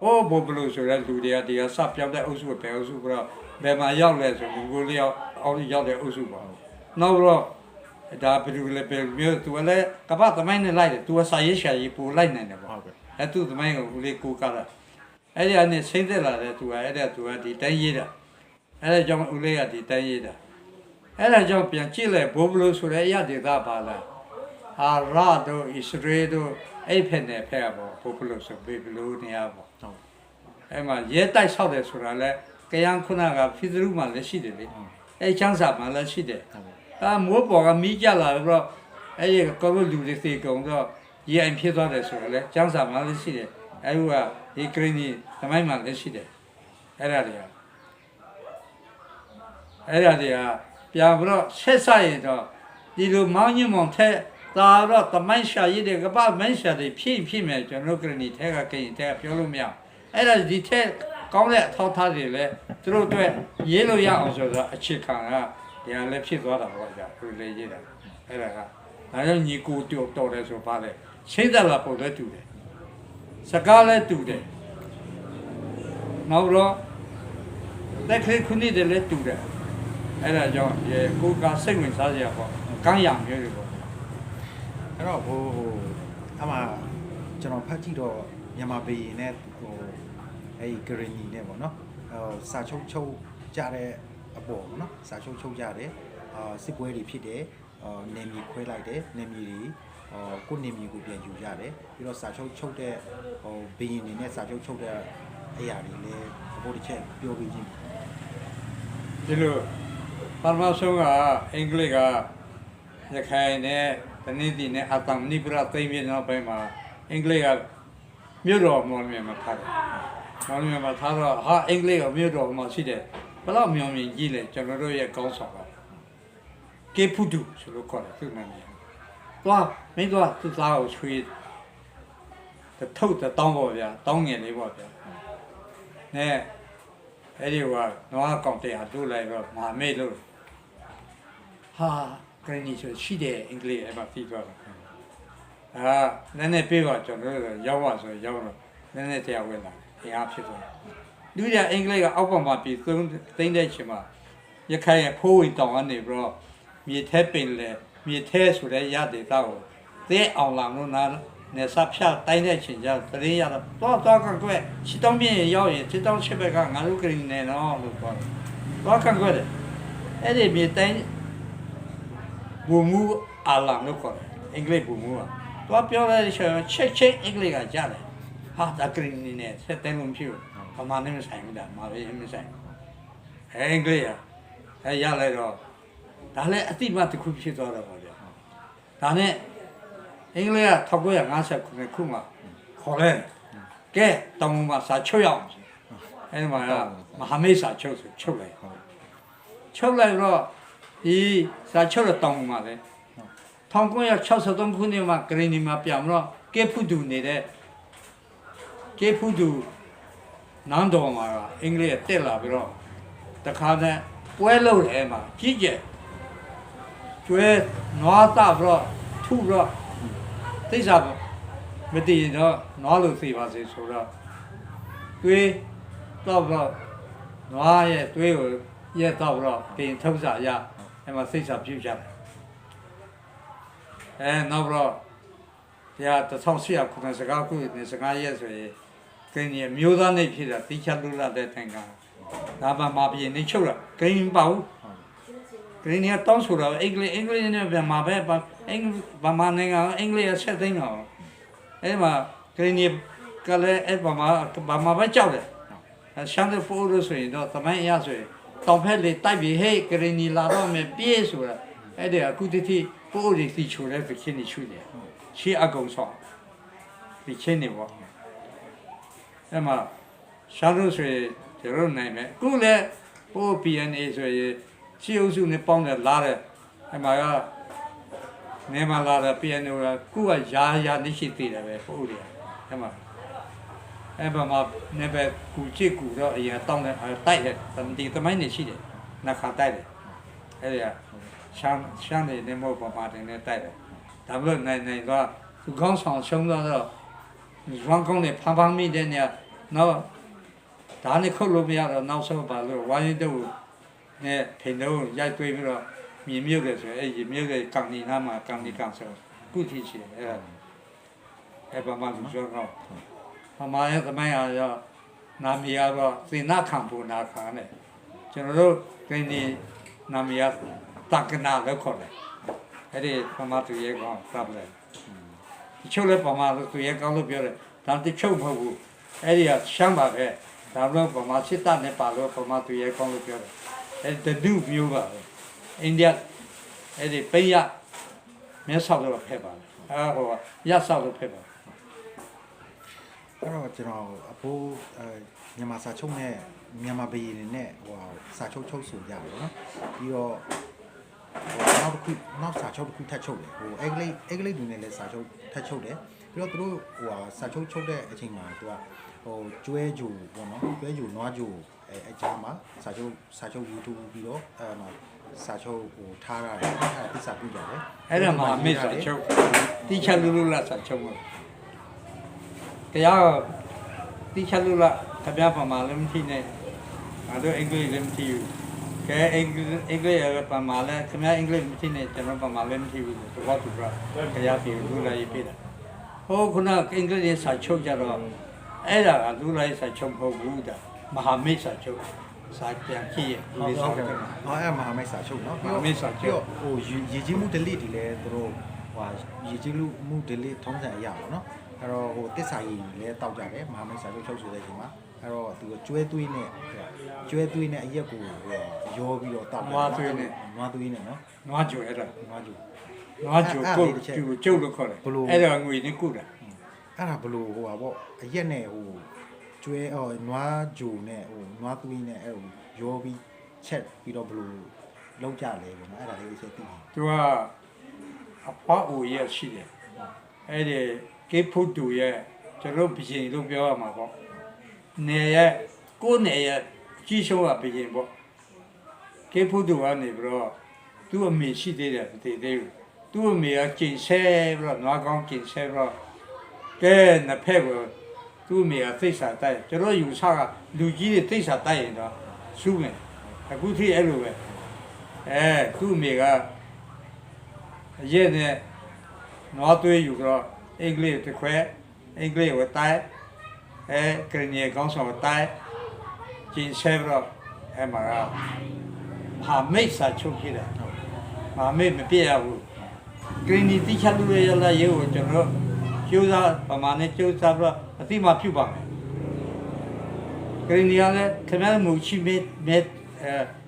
ဘောဘလို့ဆိုတဲ့လူတွေကဒီကစပြောင်းတဲ့အုပ်စုပဲအုပ်စုကတော့ဘယ်မှာရောက်လဲဆိုငိုလျောက်အောက်ရောက်တဲ့အုပ်စုပါနောက်တော့ဒါဘယ်လိုလဲပဲမျိုးသူလည်းကပ္ပသမိုင်းနဲ့လိုက်တယ်သူကစာရေးရှာရေးပို့လိုက်နိုင်တယ်ပေါ့ဟုတ်ကဲ့အဲသူသမိုင်းကိုဦးလေးကိုကလာအဲ့ဒီအနေစိမ့်သက်လာတဲ့သူကအဲ့ဒါသူကဒီတိုင်းရေးတာအဲ့ဒါကြောင့်ဦးလေးကဒီတိုင်းရေးတာအဲ့ဒါကြောင့်ပြန်ကြည့်လိုက်ဘောဘလို့ဆိုတဲ့အရာဒေသပါလားဟာရာတို့ဣသရေတို့အဲ့ဖက်နဲ့ဖက်ပေါ့ဘောဘလို့ဆိုဘေဘလို့နေရပေါ့ဟုတ်အဲ့မှာရဲတိုက်ဆောက်တယ်ဆိုတာလဲကရန်ခုနကဖိသရုမှလည်းရှိတယ်လေအဲ့ချမ်းစာမှလည်းရှိတယ်မိုးပေါ်ကမီးကြလာတော့အဲ့ဒီကောလူတွေသေကုန်တော့ရေအိမ်ဖြစ်သွားတယ်ဆိုတော့လေချမ်းစာမှလည်းရှိတယ်အဲ့ဟိုကဒီဂရင်းကြီးသမိုင်းမှလည်းရှိတယ်အဲ့ဒါတွေကပြန်ပြီးတော့ဆက်ဆက်ရင်တော့ဒီလိုမောင်းညမောင်ထဲသာတော့သမိုင်းရှာရည်တွေကပမင်းရှာတွေဖြည့်မယ်ကျွန်တော်ဂရင်းကြီးထဲကကိန်းထဲပြောလို့မရအဲ့ဒါဒီထဲကောင်းတဲ့အထောက်ထားတွေလည်းသူတို့အတွက်ရေးလို့ရအောင်ဆိုတော့အခြေခံကဒီဟာလည်းဖြစ်သွားတာပေါ့ကြာသူလည်းရေးတာအဲ့ဒါကဒါကြောင့်ညီကိုတော်တယ်ဆိုပါလေရှင်းသက်လာပုံလည်းတူတယ်စကားလည်းတူတယ်နောက်တော့တက်ခေခုနှစ်တည်းလည်းတူတယ်အဲ့ဒါကြောင့်ကိုကစိတ်ဝင်စားစရာပေါ့ကမ်းရံမျိုးတွေပေါ့အဲ့တော့ဟိုအမှကျွန်တော်ဖတ်ကြည့်တော့မြန်မာပြည်နဲ့ဟိုအဲ့ဒီဂရနီနဲ့ပေါ့နော်စာချုပ်ကြတဲ့အပေါ်ပေါ့နော်စာချုပ်ကြတယ်စစ်ပွဲတွေဖြစ်တယ်နေမြေခွဲလိုက်တယ်နေမြေတွေကိုနေမြေကိုပြန်ယူကြတယ်ပြီးတော့စာချုပ်တဲ့ဟိုဘီရင်နေနဲ့စာချုပ်တဲ့အရာတွေလည်းဘို့တစ်ချက်ပြောပြခြင်းဒီလိုပထမဆုံးကအင်္ဂလိပ်ကရခိုင်နဲ့တနင်္သာရီနဲ့အတမ်နိပရသိမ်းပြီးနောက်ပိုင်းမှာအင်္ဂလိပ်ကမြို့တော်မော်လမြိုင်မှာထားတယ်မော်လမြိုင်မှာထားတော့ဟာအင်္ဂလိပ်ကမြို့တော်မှာရှိတယ်ဘယ်တော့မြောင်မြင်ကြည့်လဲကျွန်တော်တို့ရဲ့ကောင်းဆောင်ကကေဖူဒူဆိုလို့ခေါ်တယ်သူ့နာမည်သွားမင်းသွားသူ့သားကိုချွေးထုတ်တောင်းပေါ့ဗျာတောင်းငယ်လေးပေါ့ဗျာနဲ့အဲ့ဒီကနွားကောင်တရားတို့လိုက်တော့မဟာမိတ်လို့ဟာဂရနီဆိုရှိတယ်အင်္ဂလိပ်အဲ့မှာပြီးသွားတာနည်းနည်းပြေးတော့ကျွန်တော်တို့ရောက်ပါဆိုရောက်တော့နည်းနည်းတရားဝင်လာတယ်အားဖြစ်သွားလူကြီးအင်္ဂလိပ်ကအောက်ပေါ်မှာပြီးသိမ့်တဲ့ချိန်မှာရခိုင်ရဲ့ဖိုးဝင်တောင်ကနေပြီးတော့မြေထဲပင်လေမြေထဲဆိုတဲ့ရတဲ့တောက်ကိုသိအောင်လာလို့နာနေစဖြတ်တိုင်းတဲ့ချိန်ကျသတရင်ရတော့တော့ကကွဲချစ်တောင်းပြင်းရောက်ရင်ချစ်တောင်းချစ်ဘက်ကငါတို့ကရင်နေတော့လို့ပြောတယ်တော့ကကွဲတယ်အဲ့ဒီမြေတိုင်းဘူမူအလာလို့ခေါ်တယ်အင်္ဂလိပ်ဘူမူကတော့ပြောတဲ့ချက်အင်္ဂလိပ်ကကြားတယ်ဟာဒါကရင်နေဆက်တယ်လို့ဖြစ်ဘာမှမဆိုင်ဘူးဒါမှာပဲမဆိုင်အင်္ဂလိပ်ရလိုက်တော့ဒါလည်းအတိမတစ်ခုဖြစ်သွားတော့ပါဗျာဒါနဲ့အင်္ဂလိပ်က1959ခုမှခေါ်လဲကဲတောင်မှာစာချုပ်ရအောင်အဲဒီမှာမဟာမိတ်စာချုပ်ဆိုချုပ်လိုက်တော့ဒီစာချုပ်တဲ့တောင်မှာလေ1963ခုနှစ်မှာဂရနီမှာပြန်တော့ကေဖူဒူနေတဲ့ကေဖူဒူနန်းတော်မှာအင်္ဂလိပ်တက်လာပြီးတော့တခါတည်းပွဲလုပ်တယ်မှာကြီးကျယ်ကျွဲနွားသားပြီးတော့ထုတော့သိစားပေါ့မတည်တော့နွားလို့သိပါစေဆိုတော့တွေးတော့နွားရဲ့တွေးကိုရက်တော့ပြင်ထုတ်စားရအဲ့မှာစိတ်စာပြုတ်ကြတယ်နောက်တော့တရား1890စကားခုနဲ့စကားရက်ဆိုရင်ကင်းရမျိုးသားနေဖြစ်တာတိချလူလာတဲ့တိုင်ကဒါမှမပြင်းနေချုပ်တာကင်းပေါ့ကင်းနေတောင်းဆိုတော့အင်္ဂလိပ်နဲ့ပြန်မှာပဲဘာမှနိုင်ငံအင်္ဂလိပ်ဆက်သိမ်းတော့အဲ့မှာကင်းနေကလည်းအဲ့ဘာမှပဲကြောက်တယ်ရှမ်းတဲ့ဖိုးလို့ဆိုရင်တော့တမိုင်းအရဆိုရင်တောင်ဖက်လေတိုက်ပြီးဟဲ့ကရင်နီလာတော့မယ်ပြေးဆိုတာအဲ့ဒါအခုတည်းပိုးရီစီချိုတဲ့ဖြစ်နေချွေတယ်ရှေးအကုံဆောင်ဒီချင်းနေပေါ့အဲ့မှာရှာလို့ဆိုရင်ကျတော့နိုင်မယ်အခုလည်းပိုး PNA ဆိုရင်ရှေးအုပ်စုနဲ့ပေါင်းတယ်လာတယ်အဲ့မှာကနေမှာလာတယ် PNA ကခုကရာနေရှိသေးတယ်ပဲပိုးရီအဲ့မှာအဲ့မှာနေပဲကူချစ်ကူတော့အရင်တောင်းတယ်တိုက်တယ်ဒီသမိုင်းနေရှိတယ်နှခါတိုက်တယ်အဲ့ဒါရှမ်းနေမဟုတ်ပါတင်နဲ့တိုက်တယ်ဒါမှမဟုတ်နိုင်တော့သူကောင်းဆောင်ရှုံးတော့ဇွမ်းကောင်းနဲ့ဖမ်းမိတဲ့နေ နော်ဒါနဲ့ခုတ်လို့မရတော့နောက်ဆုံးပါလို့ဝိုင်းရင်တို့နဲ့ထိန်တော့ရိုက်သွေးပြီးတော့မြင်မြုပ်တယ်ဆိုရင်အဲ့မြုပ်တဲ့ကောင်ဒီနားမှာကောင်ဒီကောင်ဆိုကုတိရှိတယ်အဲ့ဘာမှလူပြောတော့ပမာရဲ့သမိုင်းအားရောနာမည်ကတော့သေနာခံပူနာခံတယ်ကျွန်တော်တို့ကိန်းဒီနာမည်ကတက္ကနာလို့ခေါ်တယ်အဲ့ဒီပမာသူရဲ့ကောင်သပ်တယ်ဒီချုပ်လည်းပမာသူရဲ့ကောင်လို့ပြောတယ်ဒါတချုပ်မဟုတ်ဘူးအဲ့ဒီကရှမ်းပါပဲဒါတော့ပမာစစ်တပ်နဲ့ပါလို့ပမာသူရဲ့ကောင်လို့ပြောတယ်အဲ့တဒုမျိုးပါပဲအိန္ဒိယအဲ့ဒီပိယမျက်ဆောက်တော့ဖက်ပါအဲ့ဟိုရက်ဆောက်တော့ဖက်ပါ အဲ့တော့ကျွန်တော်အဖိုးမြန်မာစာချုပ်နဲ့မြန်မာပြည်နဲ့ဟိုစာချုပ်ချုပ်ဆိုကြတယ်နော်ပြီးတော့နောက်စာချုပ်တစ်ခုထပ်ချုပ်တယ်ဟိုအင်္ဂလိပ်လူနဲ့လည်းစာချုပ်ထပ်ချုပ်တယ်ပြီးတော့သူတို့ဟိုစာချုပ်ချုပ်တဲ့အချိန်မှာသူကဟိုကျွဲဂျူပေါ့နော်ကျွဲဂျူနွားဂျူအကြားမှာစာချုပ်ယူတူပြီးတော့စာချုပ်ဟိုထားရတယ်အဲ့ဒါသစ္စာပြုကြတယ် အဲ့ဒါမှာမိတ်စာချုပ်တိချလူလူလာစာချုပ်မှာတရားတိချလူလာခပြပမာလည်းမထိနဲ့ငါတို့အင်္ဂလိပ်လည်းမထိဘူးကဲအင်္ဂလိပ်ရပမာလည်းခင်ဗျားအင်္ဂလိပ်မထိနဲ့ကျွန်တော်ပမာလည်းမထိဘူးဆိုတော့သူကခရပြေလူလာရေးပြတာဟိုခုနအင်္ဂလိပ်စာချုပ်ကြတော့အဲ့ဒါကလူလာရေးစာချုပ်မဟုတ်ဘူးဒါမဟာမိတ်စာချုပ်စာပြန်ကြည့်ရလူလေးစာချုပ်အဲ့မဟာမိတ်စာချုပ်နော် မဟာမိတ်စာချုပ် ဟိုရေကြီးမှု delete တွေလည်းသူတို့ဟိုရေကြီးမှု delete ထုံးစံအရာပေါ့နော်အဲ့တော့ဟိုတစ္ဆာရည်လည်းတောက်ကြတယ်မဟာမိတ်စာချုပ်ချုပ်ဆိုတဲ့အချိန်မှာအဲ့တော့သူကျွဲသွေးနဲ့အရက်ကိုရောပြီးတော့တောက်တယ်နွားသွေးနဲ့နော် နွားကြွအဲ့ဒါ နွားကြူ နွားကြွကိုကျုပ်လို့ခေါ်တယ်အဲ့ဒါငွေနဲ့ကုတာ အဲ့ဒါဘလို့ဟိုပါပေါ့အရက်နဲ့ဟိုကျွဲနွားကြူနဲ့ဟိုနွားသွေးနဲ့အဲ့ဟိုရောပြီးချက်ပြီးတော့ဘလို့လောက်ကြလဲပေါ့နော်အဲ့ဒါလေးချက်သိတယ် သူကအဖွားအိုရဲ့ရှိတယ်အဲ့ဒီကေဖို့တူရဲ့ကျွန်တော်ဘီရင်လို့ပြောရမှာပေါ့နေရဲ့ကိုနေရဲ့ကြီးရှုံးကဘီရင်ပေါ့ကေဖို့တူကနေပြီးတော့သူ့အမေရှိသေးတယ်မသိသေးဘူးသူ့အမေကကျင်ဆဲပြီးတော့နွားကောင်းကျင်ဆဲပြီးတော့ကဲနှစ်ဖက်ကိုသူ့အမေကသိစာတိုက်ကျွန်တော်ယူဆကလူကြီးတွေသိစာတိုက်ရင်တော့ရှုမယ်အခုထိအဲ့လိုပဲသူ့အမေကအရက်နဲ့နွားသွေးယူတော့အင်္ဂလိပ်တစ်ခွဲအင်္ဂလိပ်ကိုတိုက်ကရနီကောင်းဆောင်ကိုတိုက်ကျင်းဆဲပြီးတော့အဲ့မှာကဟာမိတ်စာချုပ်ခဲ့တယ်ဟာမိတ်မပြည့်ရဘူးကရနီတိချလူရလာရေကိုကျွန်တော်ကျိုးစားပမာနဲ့ကျိုးစားပြီးတော့အတိမပြုတ်ပါမယ်ကရနီကလည်းခင်ဗျားမူချိမဲ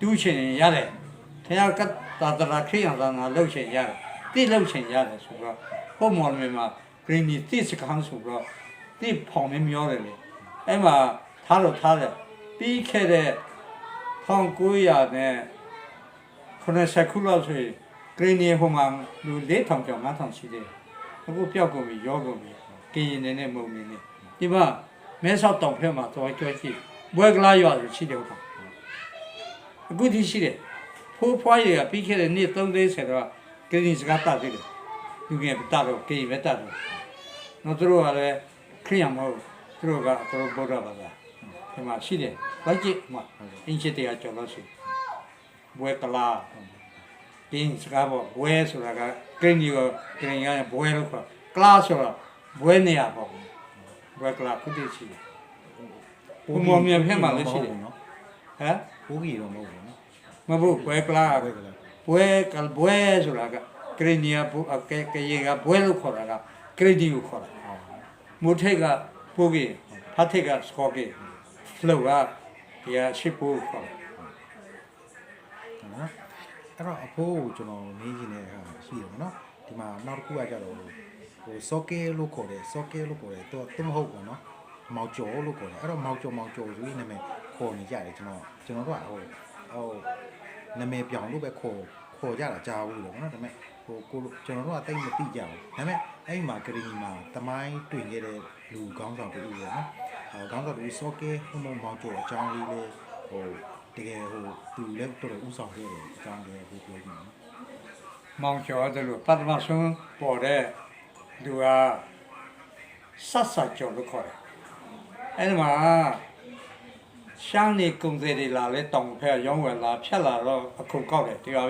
တူးချင်ရတယ်ခင်ဗျားကတာတရာခေးအောင်သာလှုပ်ချင်ရတယ်တိလှုပ်ချင်ရတယ်ဆိုတော့ဟိုမော်လ်မှာဂရင်းနီတိစကန်းဆိုတော့တိဖောင်မမျောတယ်လေအဲ့မှာထားတယ်ပြီးခဲ့တဲ့1900နဲ့90ခုလောက်ဆိုရင်ဂရင်းနီဟိုမှာလူ4000ကျော်5000ရှိတယ်အခုပျောက်ကုန်ပြီရောကုန်ပြီကရင်နေနဲ့မုံနေနေဒီမှာမဲဆောက်တောင်ဖက်မှာသွားကြွကြည့်ဘွဲကလာရွာဆိုရှိတယ်ဟုတ်အခုဒီရှိတယ်ဖိုးဖွားရကပြီးခဲ့တဲ့နေ့3သိန်းဆိုတော့ကရင်စကားတတ်သေးတယ်လူငယ်တတ်တော့ကရင်ပဲတတ်တော့နော်သူတို့ကလည်းခရိယံမဟုတ်သူတို့ကသူတို့ဗုဒ္ဓဘာသာဒီမှာရှိတယ်လိုက်ကြည့်မှာအင်းချစ်တရားကျော်လို့ရှိဘွဲကလာကရင်စကားပေါ့ဘွဲဆိုတာကကရင်ကြီးကကရင်ကဘွဲလို့ခေါ်ကလာဆိုတော့ဘွဲနေရပေါ့ဘွဲကလာခုတည်းရှိတယ်ဘုံမောင်မြန်ဖက်မှာလည်းရှိတယ်နော်ဟမ် ဘိုးကြီးတော့မဟုတ်ဘူးနော် မဟုတ်ဘွဲကလာဘွဲဆိုတာကကရနီယာဘကရေကဘွဲလို့ခေါ်တာကကရဒီကိုခေါ်တာမုထိတ်ကပိုးကြီးဖတ်ထိတ်ကစကောကြီးဖလောကဒီကရှစ်ပိုးခေါ်နော်အဲ့တော့အဖိုးကိုကျွန်တော်မေးချင်တဲ့ဟာရှိတယ်ပေါ့နော်ဒီမှာနောက်တစ်ခုကကြတော့ဟိုစောကဲလို့ခေါ်တယ်သူမဟုတ်ဘူးနော်မောင်ကျော်လို့ခေါ်တယ်အဲ့တော့မောင်ကျော်ဆိုပြီးနာမည်ခေါ်နေကြတယ်ကျွန်တော်တို့ကဟိုနာမည်ပြောင်းလို့ပဲခေါ်ကြတာကြားဘူးလို့ပေါ့နော်ဒါပေမဲ့ဟိုကိုကျွန်တော်တို့ကတိတ်မသိကြဘူးဒါပေမဲ့အဲ့မှာကရီမှာတမိုင်းတွင်ခဲ့တဲ့လူခေါင်းဆောင်တူပေါ့နော်ခေါင်းဆောင်တူစောကဲဟိုမောင်ကျော်အကြောင်းလေးလေဟိုတကယ်ဟိုသူလည်းတော်တော်ဥဆောင်ခဲ့တယ်အကြောင်းလေးကိုပြောကြည့်နော်မောင်ကျော်တယ်လို့ပတ်မဆုံးပေါ်တဲ့လူကဆတ်ကျော်လို့ခေါ်တယ် အဲ့ဒီမှာရှမ်းနေကုံစည်တွေလာလဲတောင်ဖက်ရောင်းဝယ်လာဖြတ်လာတော့အခုကောက်တယ်ဒီပါ